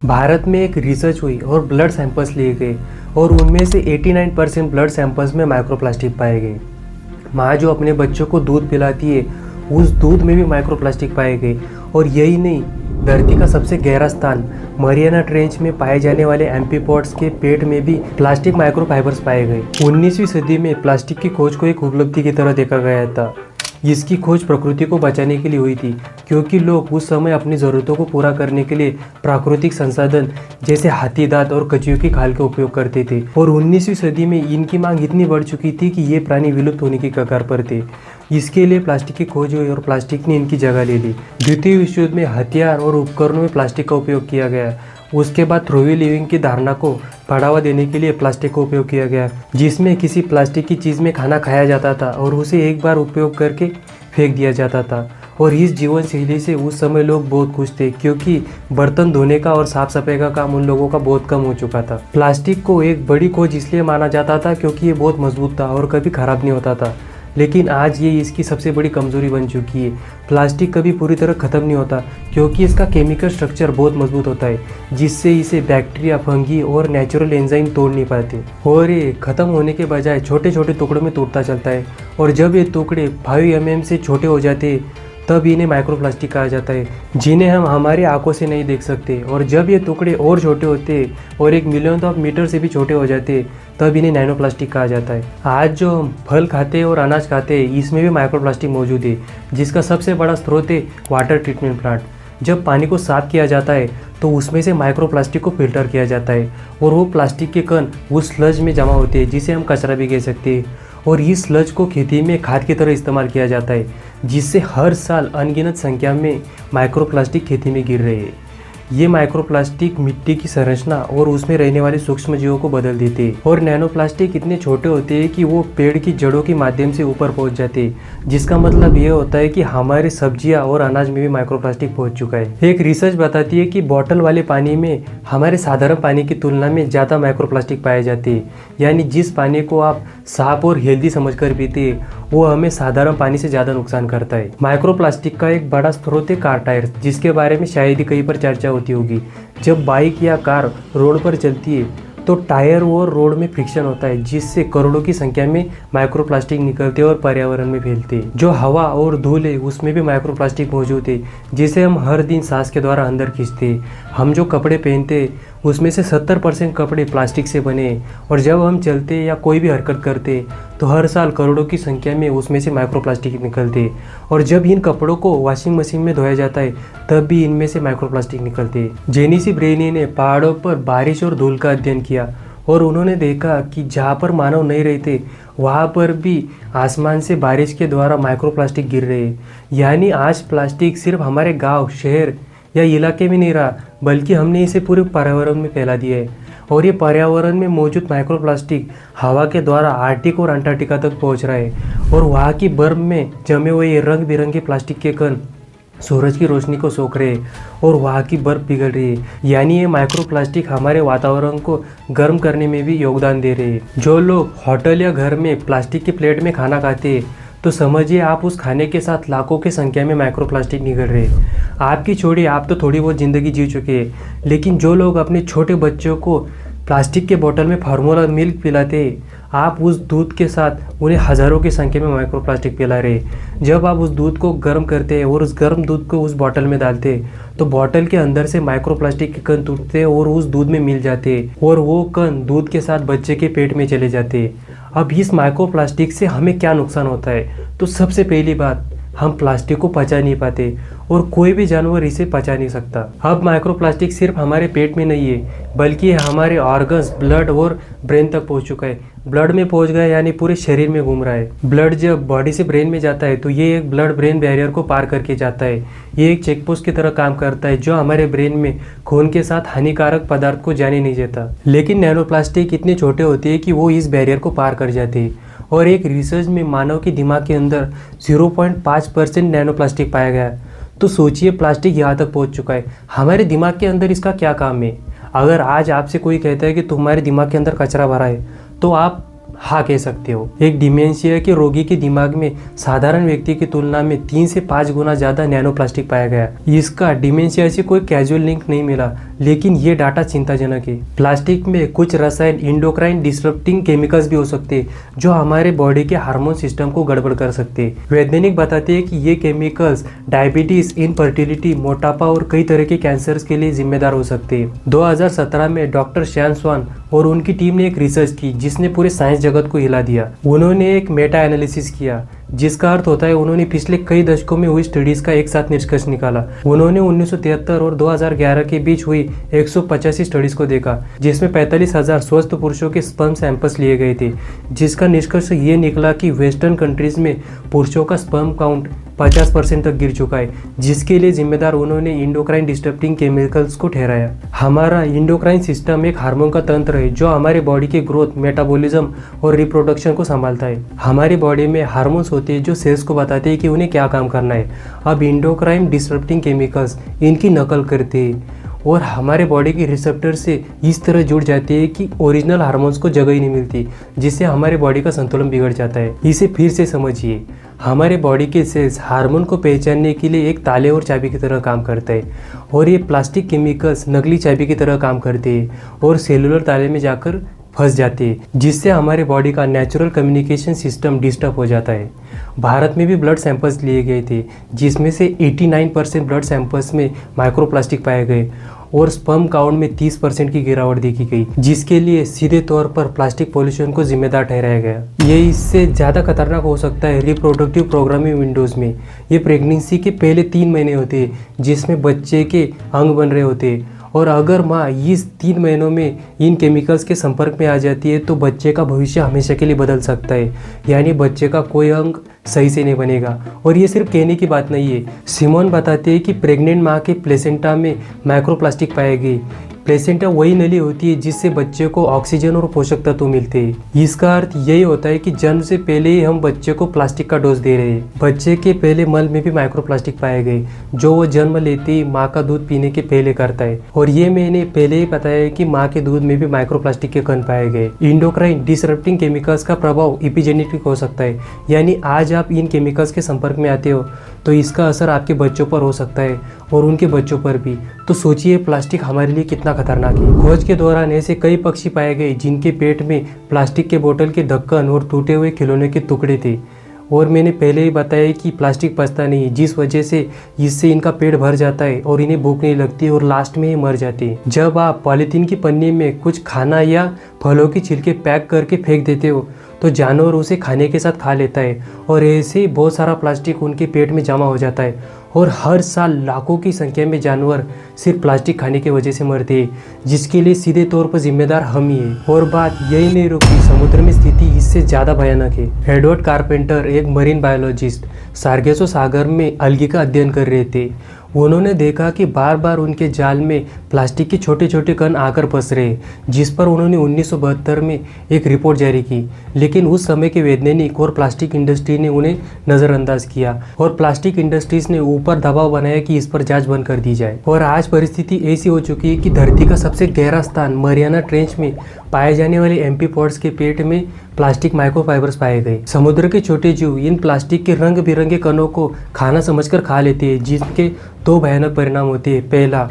भारत में एक रिसर्च हुई और ब्लड सैंपल्स लिए गए और उनमें से 89% ब्लड सैंपल्स में माइक्रोप्लास्टिक पाए गए। माँ जो अपने बच्चों को दूध पिलाती है उस दूध में भी माइक्रोप्लास्टिक पाए गए। और यही नहीं, धरती का सबसे गहरा स्थान मरियाना ट्रेंच में पाए जाने वाले एम्फीपोड्स के पेट में भी प्लास्टिक माइक्रोफाइबर्स पाए गए। 19वीं सदी में प्लास्टिक की खोज को एक उपलब्धि की तरह देखा गया था। इसकी खोज प्रकृति को बचाने के लिए हुई थी, क्योंकि लोग उस समय अपनी ज़रूरतों को पूरा करने के लिए प्राकृतिक संसाधन जैसे हाथी दांत और कछुओं की खाल का उपयोग करते थे। और 19वीं सदी में इनकी मांग इतनी बढ़ चुकी थी कि ये प्राणी विलुप्त होने की कगार पर थे। इसके लिए प्लास्टिक की खोज हुई और प्लास्टिक ने इनकी जगह ले ली। द्वितीय विश्व युद्ध में हथियार और उपकरणों में प्लास्टिक का उपयोग किया गया। उसके बाद थ्रोवी लिविंग की धारणा को बढ़ावा देने के लिए प्लास्टिक का उपयोग किया गया, जिसमें किसी प्लास्टिक की चीज़ में खाना खाया जाता था और उसे एक बार उपयोग करके फेंक दिया जाता था। और इस जीवन शैली से उस समय लोग बहुत खुश थे, क्योंकि बर्तन धोने का और साफ सफाई का काम उन लोगों का बहुत कम हो चुका था। प्लास्टिक को एक बड़ी खोज इसलिए माना जाता था क्योंकि ये बहुत मजबूत था और कभी खराब नहीं होता था। लेकिन आज ये इसकी सबसे बड़ी कमजोरी बन चुकी है। प्लास्टिक कभी पूरी तरह ख़त्म नहीं होता, क्योंकि इसका केमिकल स्ट्रक्चर बहुत मजबूत होता है, जिससे इसे बैक्टीरिया, फंगी और नेचुरल एंजाइम तोड़ नहीं पाते। और ये ख़त्म होने के बजाय छोटे छोटे टुकड़ों में टूटता चलता है। और जब ये टुकड़े 5 mm से छोटे हो जाते हैं तब इन्हें माइक्रोप्लास्टिक कहा जाता है, जिन्हें हम हमारी आंखों से नहीं देख सकते। और जब ये टुकड़े और छोटे होते और 1 मिलियन ऑफ मीटर से भी छोटे हो जाते तब इन्हें नैनो प्लास्टिक कहा जाता है। आज जो हम फल खाते हैं और अनाज खाते हैं, इसमें भी माइक्रोप्लास्टिक मौजूद है, जिसका सबसे बड़ा स्रोत है वाटर ट्रीटमेंट प्लांट। जब पानी को साफ किया जाता है तो उसमें से माइक्रोप्लास्टिक को फिल्टर किया जाता है और वो प्लास्टिक के कण उस स्लज में जमा होते हैं, जिसे हम कचरा भी कह सकते हैं। और इस स्लज को खेती में खाद की तरह इस्तेमाल किया जाता है, जिससे हर साल अनगिनत संख्या में माइक्रोप्लास्टिक खेती में गिर रहे हैं। ये माइक्रोप्लास्टिक मिट्टी की संरचना और उसमें रहने वाले सूक्ष्म जीवों को बदल देते हैं। और नैनो प्लास्टिक इतने छोटे होते हैं कि वो पेड़ की जड़ों के माध्यम से ऊपर पहुंच जाते हैं, जिसका मतलब ये होता है कि हमारे सब्जियां और अनाज में भी माइक्रोप्लास्टिक पहुंच चुका है। एक रिसर्च बताती है कि बॉटल वाले पानी में हमारे साधारण पानी की तुलना में ज़्यादा माइक्रोप्लास्टिक पाए जाते हैं। यानी जिस पानी को आप साफ और हेल्दी समझकर पीते हैं, वो हमें साधारण पानी से ज़्यादा नुकसान करता है। माइक्रोप्लास्टिक का एक बड़ा स्रोत है कार टायर, जिसके बारे में शायद ही कहीं पर चर्चा होती होगी। जब बाइक या कार रोड पर चलती है तो टायर और रोड में फ्रिक्शन होता है, जिससे करोड़ों की संख्या में माइक्रोप्लास्टिक निकलते और पर्यावरण में फैलते हैं। जो हवा और धूल है उसमें भी माइक्रोप्लास्टिक मौजूद है, जिसे हम हर दिन सांस के द्वारा अंदर खींचते हैं। हम जो कपड़े पहनते हैं उसमें से 70% कपड़े प्लास्टिक से बने हैं। और जब हम चलते हैं या कोई भी हरकत करते हैं तो हर साल करोड़ों की संख्या में उसमें से माइक्रोप्लास्टिक निकलते हैं। और जब इन कपड़ों को वॉशिंग मशीन में धोया जाता है तब भी इनमें से माइक्रोप्लास्टिक निकलते हैं। जेनिसी ब्रेनी ने पहाड़ों पर बारिश और धूल का अध्ययन किया और उन्होंने देखा कि जहाँ पर मानव नहीं रहते वहाँ पर भी आसमान से बारिश के द्वारा माइक्रोप्लास्टिक गिर रहे हैं। यानी आज प्लास्टिक सिर्फ हमारे गांव, शहर या इलाके में नहीं रहा, बल्कि हमने इसे पूरे पर्यावरण में फैला दिया है। और ये पर्यावरण में मौजूद माइक्रोप्लास्टिक हवा के द्वारा आर्कटिक और अंटार्कटिका तक पहुँच रहा है। और वहाँ की बर्फ में जमे हुए ये रंग बिरंगे प्लास्टिक के कण सूरज की रोशनी को सोख रहे हैं और वहाँ की बर्फ पिघल रही है। यानी ये माइक्रोप्लास्टिक हमारे वातावरण को गर्म करने में भी योगदान दे रहे हैं। जो लोग होटल या घर में प्लास्टिक की प्लेट में खाना खाते हैं तो समझिए आप उस खाने के साथ लाखों की संख्या में माइक्रोप्लास्टिक निकल रहे हैं। आपकी छोड़ी, आप तो थोड़ी बहुत ज़िंदगी जी चुके हैं, लेकिन जो लोग अपने छोटे बच्चों को प्लास्टिक के बोतल में फार्मूला मिल्क पिलाते हैं, आप उस दूध के साथ उन्हें हज़ारों की संख्या में माइक्रोप्लास्टिक पिला रहे हैं। जब आप उस दूध को गर्म करते हैं और उस गर्म दूध को उस बोतल में डालते हैं तो बोतल के अंदर से माइक्रोप्लास्टिक के कण टूटते हैं और उस दूध में मिल जाते हैं और वो कण दूध के साथ बच्चे के पेट में चले जाते हैं। अब इस माइक्रोप्लास्टिक से हमें क्या नुकसान होता है? तो सबसे पहली बात, हम प्लास्टिक को पचा नहीं पाते और कोई भी जानवर इसे पचा नहीं सकता। अब माइक्रोप्लास्टिक सिर्फ हमारे पेट में नहीं है, बल्कि हमारे ऑर्गन्स, ब्लड और ब्रेन तक पहुंच चुका है। ब्लड में पहुंच गया यानी पूरे शरीर में घूम रहा है। ब्लड जब बॉडी से ब्रेन में जाता है तो ये एक ब्लड ब्रेन बैरियर को पार करके जाता है। ये एक चेकपोस्ट की तरह काम करता है, जो हमारे ब्रेन में खून के साथ हानिकारक पदार्थ को जाने नहीं देता। लेकिन नैनो प्लास्टिक इतने छोटे होते हैं कि वो इस बैरियर को पार कर जाते हैं। और एक रिसर्च में मानव के दिमाग के अंदर 0.5% नैनो प्लास्टिक पाया गया। तो सोचिए, प्लास्टिक यहाँ तक पहुँच चुका है। हमारे दिमाग के अंदर इसका क्या काम है? अगर आज आपसे कोई कहता है कि तुम्हारे दिमाग के अंदर कचरा भरा है, तो आप हाँ कह सकते हो। एक डिमेंशिया के रोगी के दिमाग में साधारण व्यक्ति की तुलना में 3 से 5 गुना ज्यादा नैनो प्लास्टिक पाया गया। इसका डिमेंशिया से कोई कैजुअल लिंक नहीं मिला, लेकिन ये डाटा चिंताजनक है। प्लास्टिक में कुछ रसायन इंडोक्राइन डिसरप्टिंग केमिकल्स भी हो सकते हैं जो हमारे बॉडी के हार्मोन सिस्टम को गड़बड़ कर सकते हैं। वैज्ञानिक बताते हैं कि ये केमिकल्स डायबिटीज, इनफर्टिलिटी, मोटापा और कई तरह के कैंसर्स के लिए जिम्मेदार हो सकते हैं। 2017 में डॉक्टर शैन स्वान और उनकी टीम ने एक रिसर्च की जिसने पूरे साइंस जगत को हिला दिया। उन्होंने एक मेटा एनालिसिस किया, जिसका अर्थ होता है उन्होंने पिछले कई दशकों में हुई स्टडीज का एक साथ निष्कर्ष निकाला। उन्होंने 1973 और 2011 के बीच हुई 185 स्टडीज को देखा, जिसमें 45,000 स्वस्थ पुरुषों के स्पर्म सैंपल्स लिए गए थे, जिसका निष्कर्ष ये निकला कि वेस्टर्न कंट्रीज में पुरुषों का स्पर्म काउंट 50% तक गिर चुका है, जिसके लिए जिम्मेदार उन्होंने इंडोक्राइन डिस्टर्बिंग केमिकल्स को ठहराया। हमारा इंडोक्राइन सिस्टम एक हार्मोन का तंत्र है जो हमारे बॉडी के ग्रोथ, मेटाबॉलिज्म और रिप्रोडक्शन को संभालता है। हमारी बॉडी में हार्मोन्स होते हैं जो सेल्स को बताते हैं कि उन्हें क्या काम करना है। अब इंडोक्राइन डिस्टर्बिंग केमिकल्स इनकी नकल करते हैं और हमारे बॉडी के रिसेप्टर से इस तरह जुड़ जाते हैं कि ओरिजिनल हार्मोन्स को जगह ही नहीं मिलती, जिससे हमारे बॉडी का संतुलन बिगड़ जाता है। इसे फिर से समझिए, हमारे बॉडी के सेल्स हार्मोन को पहचानने के लिए एक ताले और चाबी की तरह काम करते हैं, और ये प्लास्टिक केमिकल्स नकली चाबी की तरह काम करते हैं और सेलुलर ताले में जाकर फंस जाते हैं, जिससे हमारे बॉडी का नेचुरल कम्युनिकेशन सिस्टम डिस्टर्ब हो जाता है। भारत में भी ब्लड सैंपल्स लिए गए थे, जिसमें से 89% ब्लड सैंपल्स में माइक्रोप्लास्टिक पाए गए और स्पर्म काउंट में 30% की गिरावट देखी गई, जिसके लिए सीधे तौर पर प्लास्टिक पॉल्यूशन को जिम्मेदार ठहराया गया। ये इससे ज़्यादा खतरनाक हो सकता है रिप्रोडक्टिव प्रोग्रामिंग विंडोज़ में। ये प्रेगनेंसी के पहले 3 महीने होते हैं जिसमें बच्चे के अंग बन रहे होते हैं, और अगर माँ इस 3 महीनों में इन केमिकल्स के संपर्क में आ जाती है तो बच्चे का भविष्य हमेशा के लिए बदल सकता है, यानी बच्चे का कोई अंग सही से नहीं बनेगा। और ये सिर्फ कहने की बात नहीं है। सिमोन बताते हैं कि प्रेग्नेंट माँ के प्लेसेंटा में माइक्रोप्लास्टिक पाए गए। प्लेसेंटा वही नली होती है जिससे बच्चे को ऑक्सीजन और पोषक तत्व मिलते हैं। इसका अर्थ यही होता है कि जन्म से पहले ही हम बच्चे को प्लास्टिक का डोज दे रहे हैं। बच्चे के पहले मल में भी माइक्रोप्लास्टिक पाए गए, जो वो जन्म लेते ही माँ का दूध पीने के पहले करता है। और ये मैंने पहले ही बताया कि माँ के दूध में भी माइक्रोप्लास्टिक के कण पाए गए। इंडोक्राइन डिसरप्टिंग केमिकल्स का प्रभाव एपिजेनेटिक हो सकता है, यानी आज आप इन केमिकल्स के संपर्क में आते हो तो इसका असर आपके बच्चों पर हो सकता है और उनके बच्चों पर भी। तो सोचिए प्लास्टिक हमारे लिए कितना खतरनाक है। खोज के दौरान ऐसे कई पक्षी पाए गए जिनके पेट में प्लास्टिक के बोतल के ढक्कन और टूटे हुए खिलौने के टुकड़े थे। और मैंने पहले ही बताया कि प्लास्टिक पचता नहीं है, जिस वजह से इससे इनका पेट भर जाता है और इन्हें भूख नहीं लगती और लास्ट में ये मर जाते हैं। जब आप पॉलीथीन की पन्नी में कुछ खाना या फलों की छिलके पैक करके फेंक देते हो तो जानवर उसे खाने के साथ खा लेता है, और ऐसे ही बहुत सारा प्लास्टिक उनके पेट में जमा हो जाता है। और हर साल लाखों की संख्या में जानवर सिर्फ प्लास्टिक खाने की वजह से मरते हैं, जिसके लिए सीधे तौर पर जिम्मेदार हम ही हैं। और बात यही नहीं रुकी, समुद्र में स्थिति इससे ज़्यादा भयानक है। एडवर्ड कारपेंटर एक मरीन बायोलॉजिस्ट सार्गेसो सागर में अलगी का अध्ययन कर रहे थे। उन्होंने देखा कि बार बार उनके जाल में प्लास्टिक के छोटे छोटे कण आकर फंस रहे, जिस पर उन्होंने 1972 में एक रिपोर्ट जारी की। लेकिन उस समय के वैज्ञानिक और प्लास्टिक इंडस्ट्री ने उन्हें नज़रअंदाज किया और प्लास्टिक इंडस्ट्रीज ने ऊपर दबाव बनाया कि इस पर जांच बंद कर दी जाए। और आज परिस्थिति ऐसी हो चुकी है कि धरती का सबसे गहरा स्थान मरियाना ट्रेंच में पाए जाने वाले एम्फीपॉड्स के पेट में प्लास्टिक माइक्रोफाइबर्स पाए गए। समुद्र के छोटे जीव इन प्लास्टिक के रंग बिरंगे कणों को खाना समझकर खा लेते हैं, जिनके 2 भयानक परिणाम होते हैं। पहला,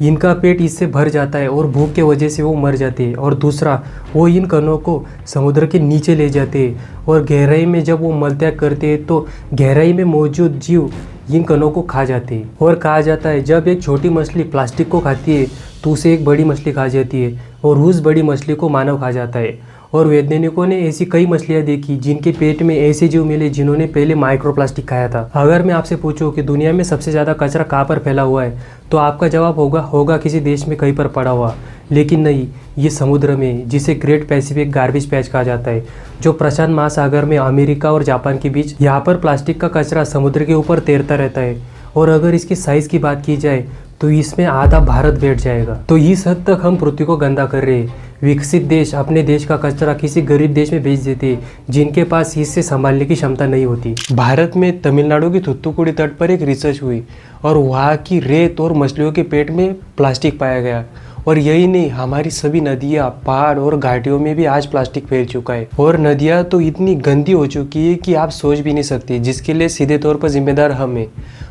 इनका पेट इससे भर जाता है और भूख के वजह से वो मर जाते हैं। और दूसरा, वो इन कणों को समुद्र के नीचे ले जाते हैं और गहराई में जब वो मलत्याग करते हैं तो गहराई में मौजूद जीव इन कणों को खा जाते हैं। और कहा जाता है जब एक छोटी मछली प्लास्टिक को खाती है तो उसे एक बड़ी मछली खा जाती है और उस बड़ी मछली को मानव खा जाता है। और वैज्ञानिकों ने ऐसी कई मछलियां देखी जिनके पेट में ऐसे जीव मिले जिन्होंने पहले माइक्रोप्लास्टिक खाया था। अगर मैं आपसे पूछूं कि दुनिया में सबसे ज़्यादा कचरा कहाँ पर फैला हुआ है तो आपका जवाब होगा किसी देश में कहीं पर पड़ा हुआ। लेकिन नहीं, ये समुद्र में, जिसे ग्रेट पैसिफिक गार्बेज पैच कहा जाता है, जो प्रशांत महासागर में अमेरिका और जापान के बीच। यहाँ पर प्लास्टिक का कचरा समुद्र के ऊपर तैरता रहता है और अगर इसकी साइज़ की बात की जाए तो इसमें आधा भारत बैठ जाएगा। तो इस हद तक हम पृथ्वी को गंदा कर रहे हैं। विकसित देश अपने देश का कचरा किसी गरीब देश में भेज देते हैं जिनके पास इससे संभालने की क्षमता नहीं होती। भारत में तमिलनाडु की थुत्तुकुड़ी तट पर एक रिसर्च हुई और वहाँ की रेत और मछलियों के पेट में प्लास्टिक पाया गया और यही नहीं, हमारी सभी नदियाँ, पहाड़ और घाटियों में भी आज प्लास्टिक फैल चुका है। और नदियाँ तो इतनी गंदी हो चुकी है कि आप सोच भी नहीं सकते, जिसके लिए सीधे तौर पर जिम्मेदार हम हैं।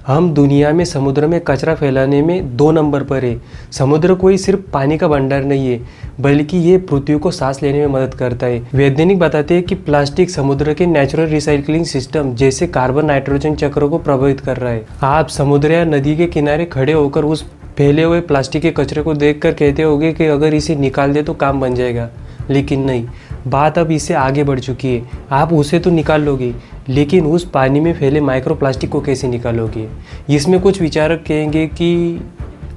हम दुनिया में समुद्र में कचरा फैलाने में 2 नंबर पर है। समुद्र कोई सिर्फ पानी का भंडार नहीं है, बल्कि ये पृथ्वी को सांस लेने में मदद करता है। वैज्ञानिक बताते हैं कि प्लास्टिक समुद्र के नेचुरल रिसाइकलिंग सिस्टम जैसे कार्बन नाइट्रोजन चक्र को प्रभावित कर रहा है। आप समुद्र या नदी के किनारे खड़े होकर उस फैले हुए प्लास्टिक के कचरे को देखकर कहते होंगे कि अगर इसे निकाल दे तो काम बन जाएगा, लेकिन नहीं, बात अब इससे आगे बढ़ चुकी है। आप उसे तो निकाल लोगे, लेकिन उस पानी में फैले माइक्रो प्लास्टिक को कैसे निकालोगे? इसमें कुछ विचारक कहेंगे कि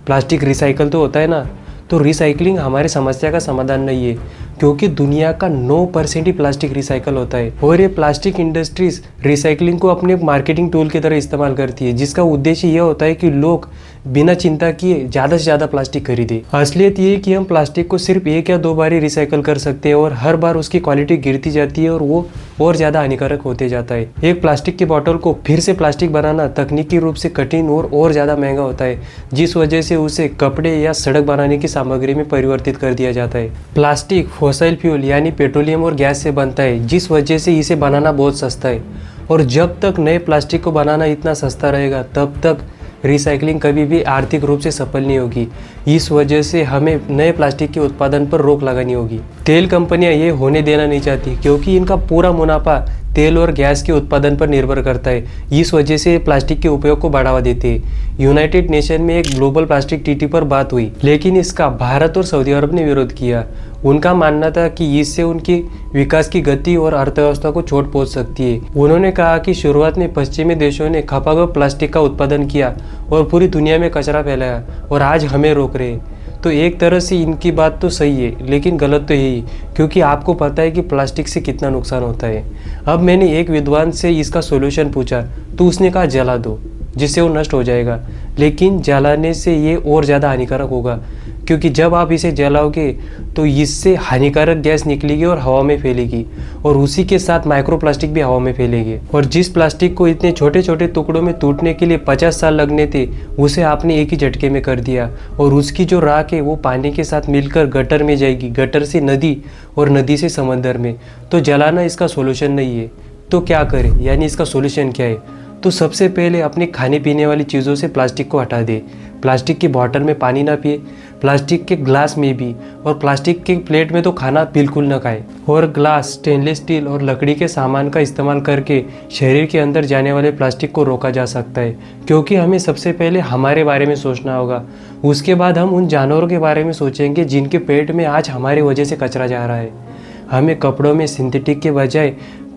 प्लास्टिक रिसाइकल तो होता है ना, तो रिसाइकलिंग हमारे समस्या का समाधान नहीं है, क्योंकि दुनिया का 9% ही प्लास्टिक रिसाइकल होता है। और ये प्लास्टिक इंडस्ट्रीज रिसाइकलिंग को अपने मार्केटिंग टूल की तरह इस्तेमाल करती है, जिसका उद्देश्य यह होता है कि लोग बिना चिंता किए ज़्यादा से ज़्यादा प्लास्टिक खरीदें। असलियत ये है कि हम प्लास्टिक को सिर्फ 1 या 2 बार ही रिसाइकल कर सकते हैं, और हर बार उसकी क्वालिटी गिरती जाती है और वो और ज़्यादा हानिकारक होते जाता है। एक प्लास्टिक की बोतल को फिर से प्लास्टिक बनाना तकनीकी रूप से कठिन और ज़्यादा महंगा होता है, जिस वजह से उसे कपड़े या सड़क बनाने की सामग्री में परिवर्तित कर दिया जाता है। प्लास्टिक फॉसिल फ्यूल यानी पेट्रोलियम और गैस से बनता है, जिस वजह से इसे बनाना बहुत सस्ता है। और जब तक नए प्लास्टिक को बनाना इतना सस्ता रहेगा, तब तक रिसाइकलिंग कभी भी आर्थिक रूप से सफल नहीं होगी। इस वजह से हमें नए प्लास्टिक के उत्पादन पर रोक लगानी होगी। तेल कंपनियां ये होने देना नहीं चाहती, क्योंकि इनका पूरा मुनाफा तेल और गैस के उत्पादन पर निर्भर करता है। इस वजह से प्लास्टिक के उपयोग को बढ़ावा देते हैं। यूनाइटेड नेशन में एक ग्लोबल प्लास्टिक ट्रीटी पर बात हुई, लेकिन इसका भारत और सऊदी अरब ने विरोध किया। उनका मानना था कि इससे उनकी विकास की गति और अर्थव्यवस्था को चोट पहुंच सकती है। उन्होंने कहा कि शुरुआत में पश्चिमी देशों ने खपा हुआ प्लास्टिक का उत्पादन किया और पूरी दुनिया में कचरा फैलाया, और आज हमें रोक रहे हैं। तो एक तरह से इनकी बात तो सही है, लेकिन गलत तो यही, क्योंकि आपको पता है कि प्लास्टिक से कितना नुकसान होता है। अब मैंने एक विद्वान से इसका सॉल्यूशन पूछा, तो उसने कहा जला दो, जिससे वो नष्ट हो जाएगा। लेकिन जलाने से ये और ज़्यादा हानिकारक होगा, क्योंकि जब आप इसे जलाओगे तो इससे हानिकारक गैस निकलेगी और हवा में फैलेगी, और उसी के साथ माइक्रो प्लास्टिक भी हवा में फैलेगी। और जिस प्लास्टिक को इतने छोटे छोटे टुकड़ों में टूटने के लिए 50 साल लगने थे, उसे आपने एक ही झटके में कर दिया। और उसकी जो राख है वो पानी के साथ मिलकर गटर में जाएगी, गटर से नदी और नदी से समंदर में। तो जलाना इसका सोल्यूशन नहीं है। तो क्या करें, यानी इसका सोल्यूशन क्या है? तो सबसे पहले अपने खाने पीने वाली चीज़ों से प्लास्टिक को हटा दे। प्लास्टिक की बॉटल में पानी ना पिए, प्लास्टिक के ग्लास में भी, और प्लास्टिक के प्लेट में तो खाना बिल्कुल ना खाए। और ग्लास, स्टेनलेस स्टील और लकड़ी के सामान का इस्तेमाल करके शरीर के अंदर जाने वाले प्लास्टिक को रोका जा सकता है, क्योंकि हमें सबसे पहले हमारे बारे में सोचना होगा। उसके बाद हम उन जानवरों के बारे में सोचेंगे जिनके पेट में आज हमारी वजह से कचरा जा रहा है। हमें कपड़ों में सिंथेटिक के बजाय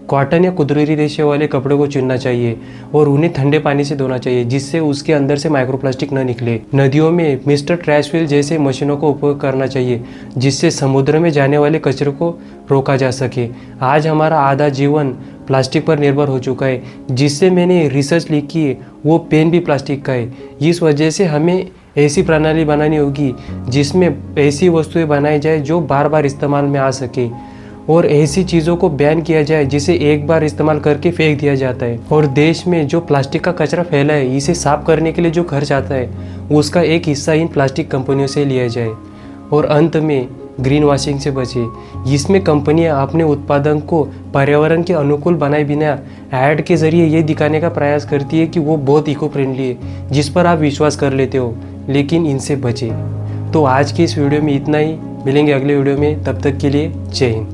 कॉटन या कुदरती रेशे वाले कपड़ों को चुनना चाहिए, और उन्हें ठंडे पानी से धोना चाहिए, जिससे उसके अंदर से माइक्रोप्लास्टिक न निकले। नदियों में मिस्टर ट्रैश व्हील जैसे मशीनों का उपयोग करना चाहिए, जिससे समुद्र में जाने वाले कचरे को रोका जा सके। आज हमारा आधा जीवन प्लास्टिक पर निर्भर हो चुका है। जिससे मैंने रिसर्च लिखी है, वो पेन भी प्लास्टिक का है। इस वजह से हमें ऐसी प्रणाली बनानी होगी जिसमें ऐसी वस्तुएं बनाई जाए जो बार बार इस्तेमाल में आ सके, और ऐसी चीज़ों को बैन किया जाए जिसे एक बार इस्तेमाल करके फेंक दिया जाता है। और देश में जो प्लास्टिक का कचरा फैला है, इसे साफ करने के लिए जो खर्च आता है, उसका एक हिस्सा इन प्लास्टिक कंपनियों से लिया जाए। और अंत में ग्रीन वॉशिंग से बचे। इसमें कंपनियां अपने उत्पादन को पर्यावरण के अनुकूल बनाए बिना ऐड के जरिए ये दिखाने का प्रयास करती है कि वो बहुत इको फ्रेंडली है, जिस पर आप विश्वास कर लेते हो, लेकिन इनसे बचे। तो आज की इस वीडियो में इतना ही। मिलेंगे अगले वीडियो में, तब तक के लिए जय हिंद।